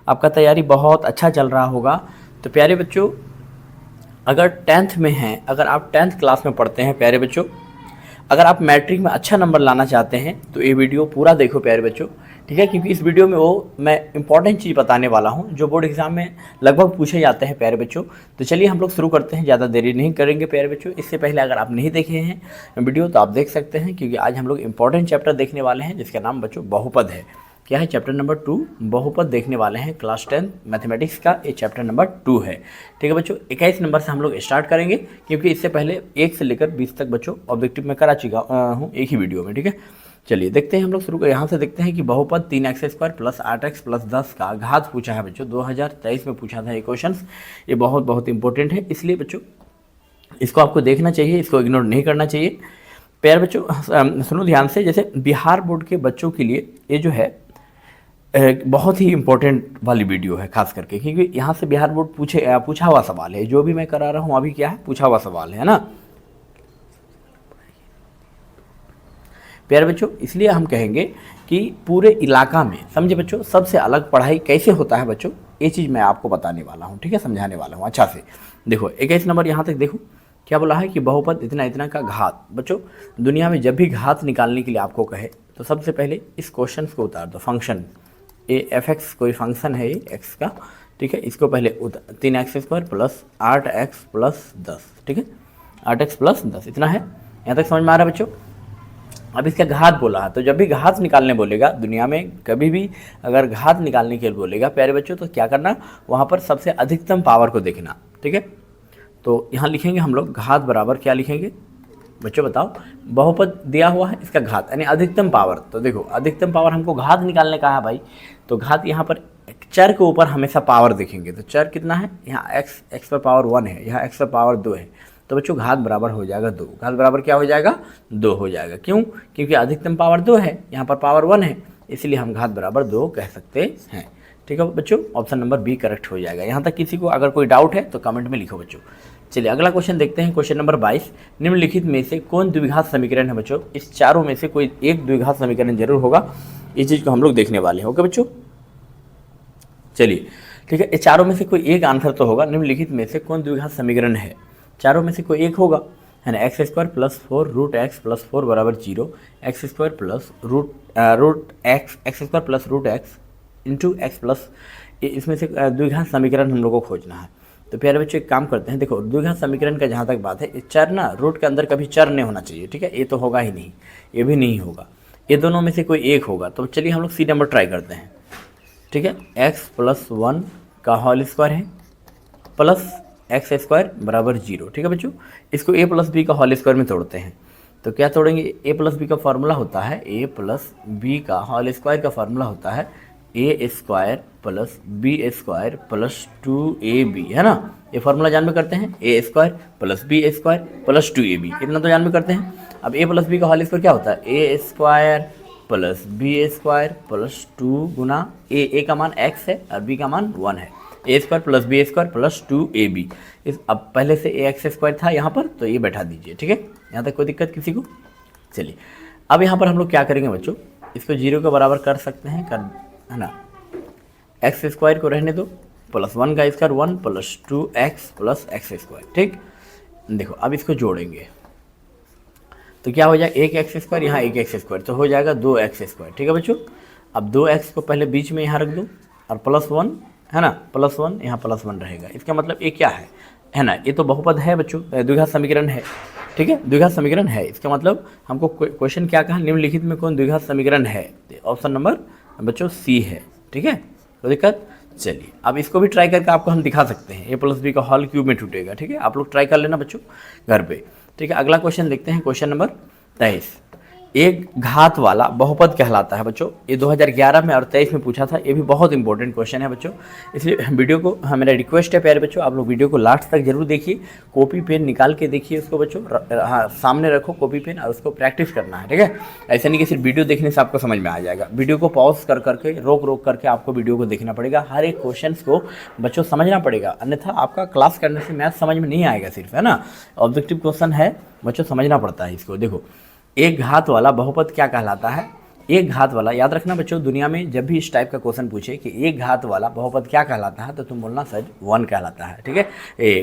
आपका तैयारी बहुत अच्छा चल रहा होगा। तो प्यारे बच्चों, अगर 10th में हैं, अगर आप 10th क्लास में पढ़ते हैं प्यारे बच्चों, अगर आप मैट्रिक में अच्छा नंबर लाना चाहते हैं तो ये वीडियो पूरा देखो प्यारे बच्चों, ठीक है। क्योंकि इस वीडियो में वो मैं इंपॉर्टेंट चीज़ बताने वाला हूँ जो बोर्ड एग्जाम में लगभग पूछे जाते हैं प्यारे बच्चों। तो चलिए हम लोग शुरू करते हैं, ज़्यादा देरी नहीं करेंगे प्यारे बच्चों। इससे पहले अगर आप नहीं देखे हैं वीडियो तो आप देख सकते हैं, क्योंकि आज हम लोग इंपॉर्टेंट चैप्टर देखने वाले हैं जिसका नाम बच्चों बहुपद है। क्या है? चैप्टर नंबर 2 बहुपद देखने वाले हैं। क्लास 10 मैथमेटिक्स का ये चैप्टर नंबर 2 है, ठीक है बच्चों। 21 नंबर से हम लोग स्टार्ट करेंगे, क्योंकि इससे पहले 1 से लेकर 20 तक बच्चों ऑब्जेक्टिव में करा चुका हूँ एक ही वीडियो में, ठीक है। चलिए देखते हैं हम लोग शुरू कर, यहाँ से देखते हैं कि बहुपद 3x² प्लस 8x प्लस 10 का घात पूछा है बच्चों। 2023 में पूछा था ये क्वेश्चन। ये बहुत इंपॉर्टेंट है, इसलिए बच्चों इसको आपको देखना चाहिए, इसको इग्नोर नहीं करना चाहिए। प्यारे बच्चों सुनो ध्यान से, जैसे बिहार बोर्ड के बच्चों के लिए ये जो है बहुत ही इंपॉर्टेंट वाली वीडियो है खास करके, क्योंकि यहाँ से बिहार बोर्ड पूछा हुआ सवाल है। जो भी मैं करा रहा हूँ अभी क्या है, पूछा हुआ सवाल है ना प्यारे बच्चों। इसलिए हम कहेंगे कि पूरे इलाका में, समझे बच्चों, सबसे अलग पढ़ाई कैसे होता है बच्चों, ये चीज़ मैं आपको बताने वाला हूँ, ठीक है, समझाने वाला हूँ अच्छा से। देखो 21 नंबर यहाँ तक देखो क्या बोला है कि बहुपद इतना इतना का घात। बच्चों दुनिया में जब भी घात निकालने के लिए आपको कहे तो सबसे पहले इस क्वेश्चन को उतार दो। फंक्शन ए एफ एक्स कोई फंक्शन है ये एक्स का, ठीक है। इसको पहले 3x² प्लस 8x प्लस 10, ठीक है, 8x प्लस 10 इतना है। यहाँ तक समझ में आ रहा है बच्चों। अब इसका घात बोला है, तो जब भी घात निकालने बोलेगा दुनिया में, कभी भी अगर घात निकालने के लिए बोलेगा प्यारे बच्चों, तो क्या करना, वहाँ पर सबसे अधिकतम पावर को देखना, ठीक है। तो यहाँ लिखेंगे हम लोग घात बराबर क्या लिखेंगे बच्चों बताओ, बहुपद दिया हुआ है, इसका घात यानी अधिकतम पावर। तो देखो अधिकतम पावर हमको घात निकालने का है भाई, तो घात यहाँ पर चर के ऊपर हमेशा पावर देखेंगे। तो चर कितना है, यहाँ x पर पावर 1 है, यहाँ x पर पावर 2 है, तो बच्चों घात बराबर हो जाएगा 2। घात बराबर क्या हो जाएगा, 2 हो जाएगा। क्यों? क्योंकि अधिकतम पावर 2 है, यहाँ पर पावर 1 है, इसलिए हम घात बराबर 2 कह सकते हैं, ठीक है बच्चों। ऑप्शन नंबर बी करेक्ट हो जाएगा। यहाँ तक किसी को अगर कोई डाउट है तो कमेंट में लिखो बच्चों। चलिए अगला क्वेश्चन देखते हैं, क्वेश्चन नंबर 22। निम्नलिखित में से कौन द्विघात समीकरण है बच्चों? इस चारों में से कोई एक द्विघात समीकरण जरूर होगा, इस चीज़ को हम लोग देखने वाले हैं, ओके बच्चों। चलिए ठीक है, इस चारों में से कोई एक आंसर तो होगा। निम्नलिखित में से कौन द्विघात समीकरण है? चारों में से कोई एक होगा, है ना। x² plus 4 root x plus 4 बराबर 0, x² plus root x, x² plus root x into x plus, इसमें से द्विघात समीकरण हम लोग को खोजना है। तो प्यारे बच्चों एक काम करते हैं, देखो द्विघात समीकरण का जहाँ तक बात है, चर ना रूट के अंदर कभी चर नहीं होना चाहिए, ठीक है। ये तो होगा ही नहीं, ये भी नहीं होगा, ये दोनों में से कोई एक होगा। तो चलिए हम लोग सी नंबर ट्राई करते हैं, ठीक है। x प्लस 1 का होल स्क्वायर है प्लस x² बराबर 0, ठीक है बच्चों। इसको a प्लस बी का होल स्क्वायर में तोड़ते हैं, तो क्या तोड़ेंगे, a प्लस बी का फार्मूला होता है, a प्लस बी का होल स्क्वायर का फार्मूला होता है a² plus b² plus 2ab, है ना। ये फार्मूला जान में करते हैं, a² plus b² plus 2ab, इतना तो जान में करते हैं। अब a प्लस बी का होल स्क्वायर क्या होता है, a² plus b² plus 2 Guna a का मान x है और b का मान 1 है, a² plus b² plus 2ab। इस अब पहले से ax² था यहाँ पर, तो ये बैठा दीजिए, ठीक है। यहाँ तक कोई दिक्कत किसी को? चलिए अब यहाँ पर हम लोग क्या करेंगे बच्चों, इसको 0 के बराबर कर सकते हैं, है ना। x² को रहने दो, प्लस 1 का square 1 plus 2x plus x², ठीक। देखो अब इसको जोड़ेंगे तो क्या हो जाएगा, एक x², यहाँ एक x², तो हो जाएगा 2x², ठीक है बच्चों। अब 2x को पहले बीच में यहाँ रख दो और प्लस 1, है ना, प्लस 1 यहाँ प्लस 1 रहेगा। इसका मतलब ये क्या है ना, ये तो बहुपद है बच्चों, द्विघात समीकरण है, ठीक है, द्विघात समीकरण है। इसका मतलब हमको क्वेश्चन क्या कहा, निम्नलिखित में कौन द्विघात समीकरण है? ऑप्शन नंबर बच्चों सी है, ठीक है, कोई दिक्कत? चलिए अब इसको भी ट्राई करके आपको हम दिखा सकते हैं, a प्लस बी का होल क्यूब में टूटेगा, ठीक है। आप लोग ट्राई कर लेना बच्चों घर पे, ठीक है। अगला क्वेश्चन देखते हैं, क्वेश्चन नंबर 23। एक घात वाला बहुपद कहलाता है बच्चों, ये 2011 में और 23 में पूछा था। ये भी बहुत इंपॉर्टेंट क्वेश्चन है बच्चों, इसलिए वीडियो को मेरा रिक्वेस्ट है प्यारे बच्चों, आप लोग वीडियो को लास्ट तक जरूर देखिए, कॉपी पेन निकाल के देखिए उसको बच्चों, हाँ सामने रखो कॉपी पेन और उसको प्रैक्टिस करना है, ठीक है। ऐसा नहीं कि सिर्फ वीडियो देखने से आपको समझ में आ जाएगा, वीडियो को पॉज कर करके रोक करके आपको वीडियो को देखना पड़ेगा, हर एक क्वेश्चन को बच्चों समझना पड़ेगा, अन्यथा आपका क्लास करने से मैथ समझ में नहीं आएगा सिर्फ, है ना। ऑब्जेक्टिव क्वेश्चन है बच्चों, समझना पड़ता है इसको। देखो एक घात वाला बहुपद क्या कहलाता है, एक घात वाला, याद रखना बच्चों, दुनिया में जब भी इस टाइप का क्वेश्चन पूछे कि एक घात वाला बहुपद क्या कहलाता है, तो तुम बोलना सर 1 कहलाता है, ठीक है।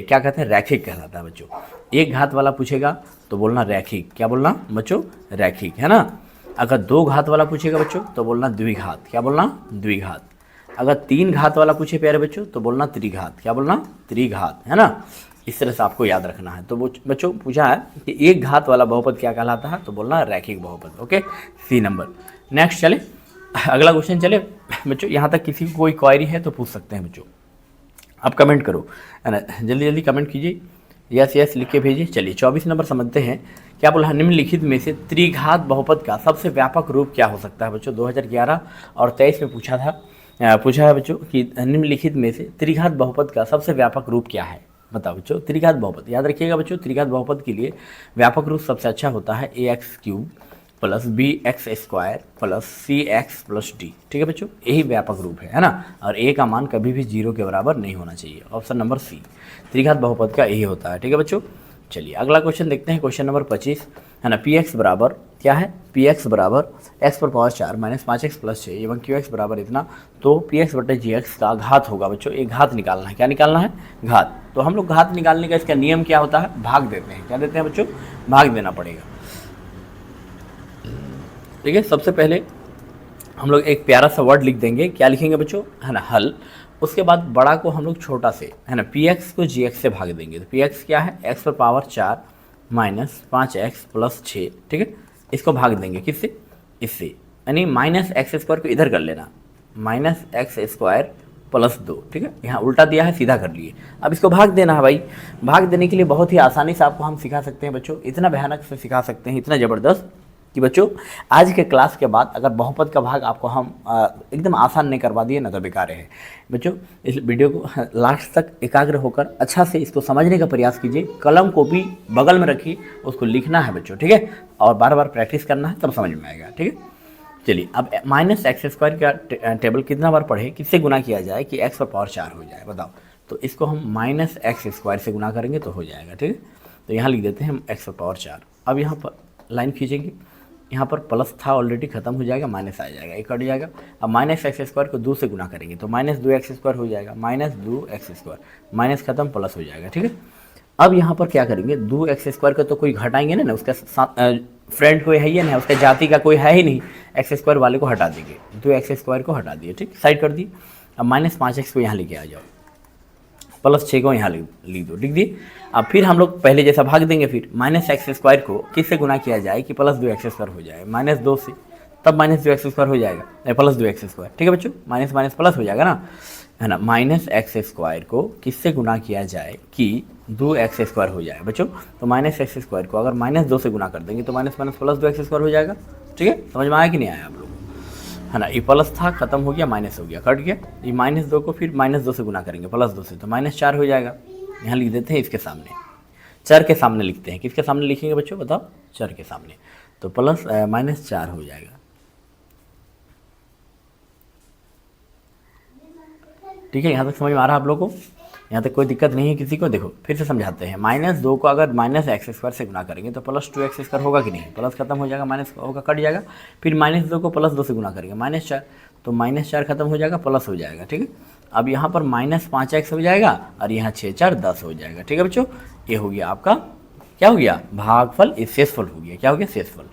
क्या कहते हैं, रैखिक कहलाता है बच्चों। एक घात वाला पूछेगा तो बोलना रैखिक, क्या बोलना बच्चों, रैखिक, है ना। अगर 2 घात वाला पूछेगा बच्चों तो बोलना द्विघात, क्या बोलना, द्विघात। अगर 3 घात वाला पूछे प्यारे बच्चों तो बोलना त्रिघात, क्या बोलना, त्रिघात, है ना। इस तरह से आपको याद रखना है। तो बच्चों पूछा है कि एक घात वाला बहुपद क्या कहलाता है, तो बोलना रैखिक बहुपद। ओके, सी नंबर। नेक्स्ट चले, अगला क्वेश्चन चले बच्चों। यहाँ तक किसी को कोई क्वेरी है तो पूछ सकते हैं बच्चों, आप कमेंट करो, है ना, जल्दी जल्दी कमेंट कीजिए, यस यस लिख के भेजिए। चलिए 24 नंबर समझते हैं। क्या बोला, निम्नलिखित में से त्रिघात बहुपद का सबसे व्यापक रूप क्या हो सकता है बच्चों। 2011 और 23 में पूछा है बच्चों कि निम्नलिखित में से त्रिघात बहुपद का सबसे व्यापक रूप क्या है। बताओ बच्चों, त्रिघात बहुपद याद रखिएगा बच्चों, त्रिघात बहुपद के लिए व्यापक रूप सबसे अच्छा होता है ax³ + bx² + cx + d, ठीक है बच्चों, यही व्यापक रूप है ना। और a का मान कभी भी 0 के बराबर नहीं होना चाहिए। ऑप्शन नंबर सी, त्रिघात बहुपद का यही होता है, ठीक है बच्चों। चलिए अगला क्वेश्चन देखते हैं, क्वेश्चन नंबर 25, है ना। px बराबर क्या है, px बराबर x⁴ - 5x + 6 एवं qx बराबर इतना, तो px/gx का घात होगा बच्चों। एक घात निकालना है, क्या निकालना है, घात। तो हम लोग घात निकालने का इसका नियम क्या होता है, भाग देते हैं, क्या देते हैं बच्चों, भाग देना पड़ेगा, ठीक है। सबसे पहले हम लोग एक प्यारा सा वर्ड लिख देंगे, क्या लिखेंगे बच्चों, है ना, हल। उसके बाद बड़ा को हम लोग छोटा से, है ना, px को gx से भाग देंगे। तो px क्या है, x⁴ - 5x + 6, ठीक है। इसको भाग देंगे किससे, इससे, यानी -x² को इधर कर लेना, -x² + 2, ठीक है। यहाँ उल्टा दिया है, सीधा कर लिए। अब इसको भाग देना है भाई। भाग देने के लिए बहुत ही आसानी से आपको हम सिखा सकते हैं बच्चों, इतना भयानक से सिखा सकते हैं, इतना ज़बरदस्त कि बच्चों आज के क्लास के बाद अगर बहुपद का भाग आपको हम एकदम आसान नहीं करवा दिए ना तो बेकार है बच्चों। इस वीडियो को लास्ट तक एकाग्र होकर अच्छा से इसको समझने का प्रयास कीजिए। कलम को भी बगल में रखिए, उसको लिखना है बच्चों, ठीक है, और बार बार प्रैक्टिस करना है, तब समझ में आएगा, ठीक है। चलिए अब -x² का टेबल कितना बार पढ़े, किससे गुना किया जाए कि x⁴ हो जाए, बताओ। तो इसको हम -x² से गुना करेंगे तो हो जाएगा, ठीक है। तो यहाँ लिख देते हैं हम x⁴। अब यहाँ पर लाइन खींचेंगे, यहाँ पर प्लस था ऑलरेडी, खत्म हो जाएगा, माइनस आ जाएगा, एक कट जाएगा। अब -x² को 2 से गुना करेंगे तो -2x² हो जाएगा, -2x², माइनस खत्म, प्लस हो जाएगा, ठीक है। अब यहाँ पर क्या करेंगे, 2x² का तो कोई घटाएंगे ना, उसका फ्रेंड कोई है ही नहीं, उसका जाति का कोई है ही नहीं, x² वाले को हटा देंगे, 2x² को हटा दिए, ठीक, साइड कर दिए। अब -5x को यहाँ लेके आ जाओ, +6 को यहाँ लिख दो, लिख दिए। अब फिर हम लोग पहले जैसा भाग देंगे, फिर -x² को किससे गुना किया जाए कि +2x² हो जाए, -2 से, तब -2x² हो जाएगा, +2x², ठीक है बच्चों, माइनस माइनस प्लस हो जाएगा ना, है ना। -x² को किससे गुना किया जाए कि 2x² हो जाए बच्चों। तो -x² को अगर -2 से गुना कर देंगे तो माइनस माइनस प्लस 2x² हो जाएगा, ठीक है। समझ में आया कि नहीं आया आप लोग, है ना। ये प्लस था, खत्म हो गया, माइनस हो गया, कट गया। ये -2 को फिर -2 से गुना करेंगे, +2 से, तो -4 हो जाएगा। यहाँ लिख देते हैं इसके सामने, चर के सामने लिखते हैं, किसके सामने लिखेंगे बच्चों, बताओ, चर के सामने। तो -4 हो जाएगा, ठीक है। यहाँ तक समझ में आ रहा है आप लोगों को, यहाँ तक कोई दिक्कत नहीं है किसी को। देखो फिर से समझाते हैं, -2 को अगर -x² से गुना करेंगे तो +2x² होगा कि नहीं, प्लस खत्म हो जाएगा, माइनस होगा, कट जाएगा। फिर -2 को +2 से गुना करेंगे, -4, तो -4 खत्म हो जाएगा, प्लस हो जाएगा, ठीक है। अब यहाँ पर -5x हो जाएगा और यहाँ 6 4 10 हो जाएगा, ठीक है बच्चों। ये हो गया आपका, क्या हो गया, भागफल, ये शेषफल हो गया, क्या हो गया, शेषफल।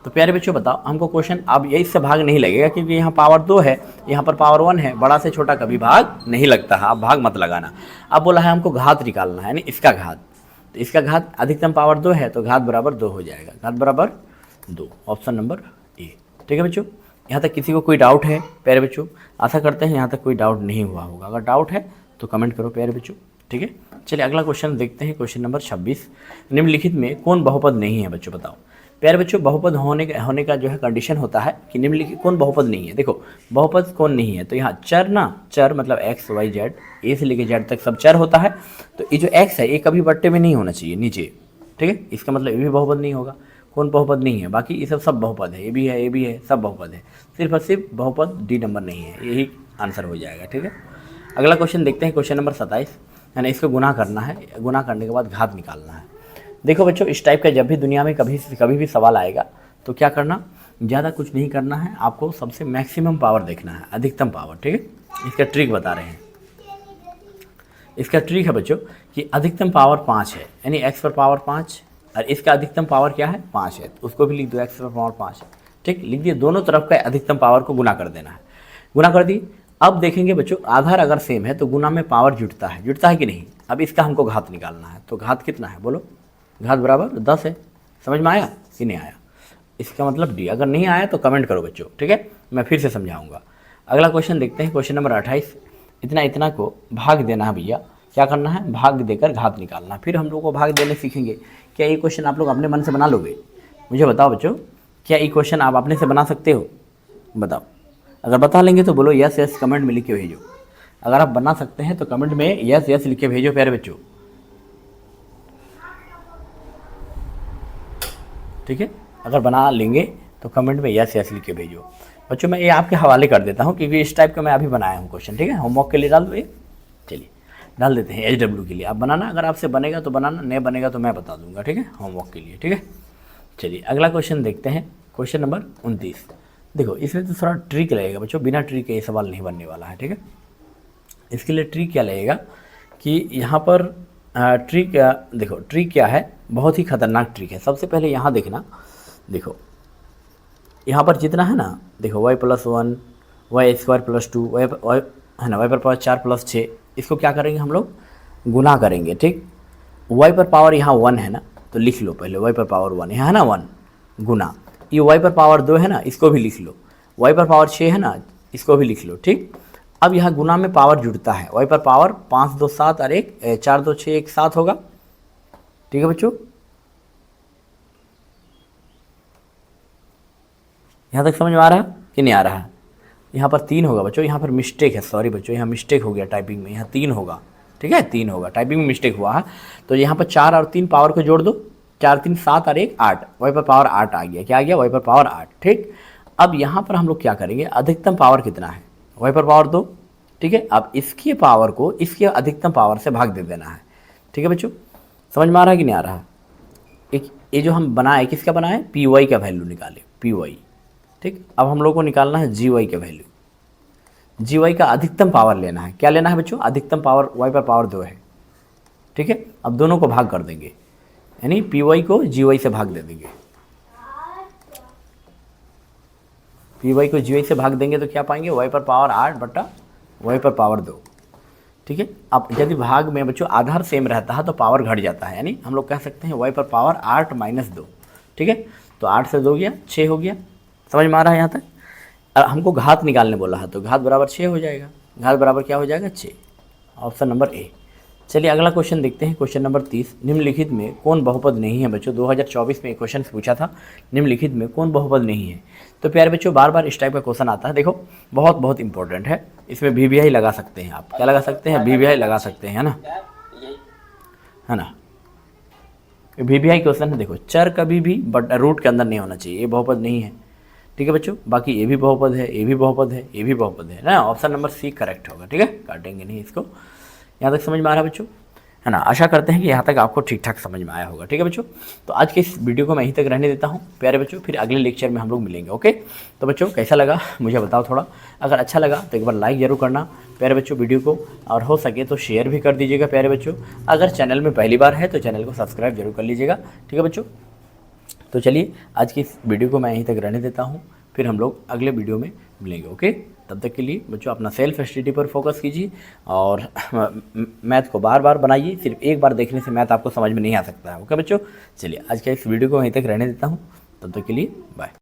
तो प्यारे बच्चों बताओ हमको क्वेश्चन, अब ये इससे भाग नहीं लगेगा क्योंकि यहाँ पावर 2 है, यहाँ पर पावर 1 है, बड़ा से छोटा कभी भाग नहीं लगता है, आप भाग मत लगाना। अब बोला है हमको घात निकालना है, यानी इसका घात, तो इसका घात अधिकतम पावर 2 है तो घात बराबर 2 हो जाएगा, घात बराबर 2, ऑप्शन नंबर ए, ठीक है बच्चों। यहाँ तक किसी को कोई डाउट है प्यारे बच्चों, आशा करते हैं यहाँ तक कोई डाउट नहीं हुआ होगा, अगर डाउट है तो कमेंट करो प्यारे बच्चों, ठीक है। चलिए अगला क्वेश्चन देखते हैं, क्वेश्चन नंबर 26, निम्नलिखित में कौन बहुपद नहीं है बच्चों, बताओ। प्यारे बच्चों बहुपद होने का जो है कंडीशन होता है कि निम्नलिखित कौन बहुपद नहीं है। देखो बहुपद कौन नहीं है, तो यहाँ चर ना, चर मतलब x y z, ए से लेके z तक सब चर होता है, तो ये जो x है ये कभी बट्टे में नहीं होना चाहिए नीचे, ठीक है, इसका मतलब ये भी बहुपद नहीं होगा। कौन बहुपद नहीं है, बाकी ये सब बहुपद है, ये भी है, ये भी है, सब बहुपद है, सिर्फ और सिर्फ बहुपद डी नंबर नहीं है, यही आंसर हो जाएगा, ठीक है। अगला क्वेश्चन देखते हैं, क्वेश्चन नंबर 27, है ना, इसको गुना करना है, गुना करने के बाद घात निकालना है। देखो बच्चों इस टाइप का जब भी दुनिया में कभी भी सवाल आएगा तो क्या करना, ज़्यादा कुछ नहीं करना है, आपको सबसे मैक्सिमम पावर देखना है, अधिकतम पावर, ठीक है। इसका ट्रिक बता रहे हैं। इसका ट्रिक है बच्चों कि अधिकतम पावर 5 है, यानी x पर पावर 5, और इसका अधिकतम पावर क्या है 5 है, तो उसको भी लिख दो x पर पावर 5 है, ठीक, लिख दिए। दोनों तरफ का अधिकतम पावर को गुना कर देना है, गुना कर दी। अब देखेंगे बच्चों आधार अगर सेम है तो गुना में पावर जुटता है कि नहीं। अब इसका हमको घात निकालना है, तो घात कितना है बोलो, घात बराबर 10 है। समझ में आया कि नहीं आया, इसका मतलब डी। अगर नहीं आया तो कमेंट करो बच्चों, ठीक है, मैं फिर से समझाऊंगा। अगला क्वेश्चन देखते हैं, क्वेश्चन नंबर 28। इतना को भाग देना है भैया, क्या करना है, भाग देकर घात निकालना। फिर हम लोग को भाग देने सीखेंगे। क्या ये क्वेश्चन आप लोग अपने मन से बना लोगे, मुझे बताओ बच्चों, क्या ये क्वेश्चन आप अपने से बना सकते हो, बताओ। अगर बता लेंगे तो बोलो यस यस कमेंट में लिख के भेजो। अगर आप बना सकते हैं तो कमेंट में यस यस लिख के भेजो प्यारे बच्चों, ठीक है। अगर बना लेंगे तो कमेंट में यस यस लिख के भेजो बच्चों। मैं ये आपके हवाले कर देता हूँ क्योंकि इस टाइप का मैं अभी बनाया हूँ क्वेश्चन, ठीक है। होमवर्क के लिए डाल दो ये, चलिए डाल देते हैं। HW के लिए आप बनाना, अगर आपसे बनेगा तो बनाना, नहीं बनेगा तो मैं बता दूंगा, ठीक है, होमवर्क के लिए, ठीक है। चलिए अगला क्वेश्चन देखते हैं, क्वेश्चन नंबर 29। देखो इसमें तो थोड़ा ट्रिक लगेगा बच्चों, बिना ट्रिक के ये सवाल नहीं बनने वाला है, ठीक है। इसके लिए ट्रिक क्या लगेगा कि यहाँ पर ट्रिक, देखो ट्रिक क्या है, बहुत ही खतरनाक ट्रिक है। सबसे पहले यहाँ देखना, देखो यहाँ पर जितना है ना, देखो y+1 y² + 2 y है ना, y पर पावर 4 + 6, इसको क्या करेंगे हम लोग, गुना करेंगे, ठीक। y पर पावर यहाँ 1 है ना, तो लिख लो पहले y पर पावर 1 यहाँ है ना 1, गुना ये y पर पावर 2 है ना, इसको भी लिख लो। y पर पावर 6 है ना, इसको भी लिख लो, ठीक। अब यहाँ गुना में पावर जुड़ता है, y पर पावर 5 2 7 और 1 4 2 6 1 7 होगा, ठीक है बच्चों। यहाँ तक समझ में आ रहा है कि नहीं आ रहा है। यहाँ पर 3 होगा बच्चों, यहाँ पर मिस्टेक है, सॉरी बच्चों, यहाँ मिस्टेक हो गया टाइपिंग में, यहाँ 3 होगा, ठीक है, 3 होगा, टाइपिंग में मिस्टेक हुआ है। तो यहाँ पर 4 और 3 पावर को जोड़ दो, 4 3 7 और 1 8, y पर पावर 8 आ गया, क्या आ गया, y पर पावर 8, ठीक। अब यहाँ पर हम लोग क्या करेंगे, अधिकतम पावर कितना है, y पर पावर 2, ठीक है। अब इसकी पावर को इसके अधिकतम पावर से भाग दे देना है, ठीक है बच्चों। समझ में आ रहा है कि नहीं आ रहा है। एक ये जो हम बनाए, किसका बनाए, py का वैल्यू निकाले, py, ठीक। अब हम लोग को निकालना है gy का वैल्यू, gy का अधिकतम पावर लेना है। क्या लेना है बच्चों, अधिकतम पावर y पर पावर 2 है, ठीक है। अब दोनों को भाग कर देंगे, यानी py को gy से भाग दे देंगे, py को gy से भाग देंगे तो क्या पाएंगे, y पर पावर 8 बटा y पर पावर 2, ठीक है। अब यदि भाग में बच्चों आधार सेम रहता है तो पावर घट जाता है, यानी हम लोग कह सकते हैं y पर पावर 8 - 2, ठीक है। तो 8 से 2 गया 6 हो गया, समझ में आ रहा है यहाँ तक। हमको घात निकालने बोला है तो घात बराबर 6 हो जाएगा, घात बराबर क्या हो जाएगा 6, ऑप्शन नंबर ए। चलिए अगला क्वेश्चन देखते हैं, क्वेश्चन नंबर 30। निम्नलिखित में कौन बहुपद नहीं है बच्चों, 2024 में एक क्वेश्चन पूछा था, निम्नलिखित में कौन बहुपद नहीं है। तो प्यारे बच्चों बार बार इस टाइप का क्वेश्चन आता है, देखो बहुत इंपॉर्टेंट है, इसमें VBI लगा सकते हैं आप, क्या लगा सकते हैं, VBI लगा सकते हैं, है ना। VBI क्वेश्चन है, देखो चर कभी भी बट रूट के अंदर नहीं होना चाहिए, ये बहुपद नहीं है, ठीक है बच्चों। बाकी ये भी बहुपद है, ये भी बहुपद है, ये भी बहुपद है ना, ऑप्शन नंबर सी करेक्ट होगा, ठीक है, काटेंगे नहीं इसको। यहाँ तक समझ में आ रहा है बच्चों, है ना। आशा करते हैं कि यहाँ तक आपको ठीक ठाक समझ में आया होगा, ठीक है बच्चों। तो आज के इस वीडियो को मैं यहीं तक रहने देता हूँ प्यारे बच्चों, फिर अगले लेक्चर में हम लोग मिलेंगे, ओके। तो बच्चों कैसा लगा मुझे बताओ थोड़ा, अगर अच्छा लगा तो एक बार लाइक ज़रूर करना प्यारे बच्चों वीडियो को, और हो सके तो शेयर भी कर दीजिएगा प्यारे बच्चों। अगर चैनल में पहली बार है तो चैनल को सब्सक्राइब जरूर कर लीजिएगा, ठीक है बच्चों। तो चलिए आज की इस वीडियो को मैं यहीं तक रहने देता हूँ, फिर हम लोग अगले वीडियो में मिलेंगे, ओके। तब तक के लिए बच्चों अपना सेल्फ स्टडी पर फोकस कीजिए और मैथ को बार बार बनाइए, सिर्फ एक बार देखने से मैथ आपको समझ में नहीं आ सकता है, ओके बच्चों। चलिए आज के इस वीडियो को वहीं तक रहने देता हूँ, तब तक के लिए बाय।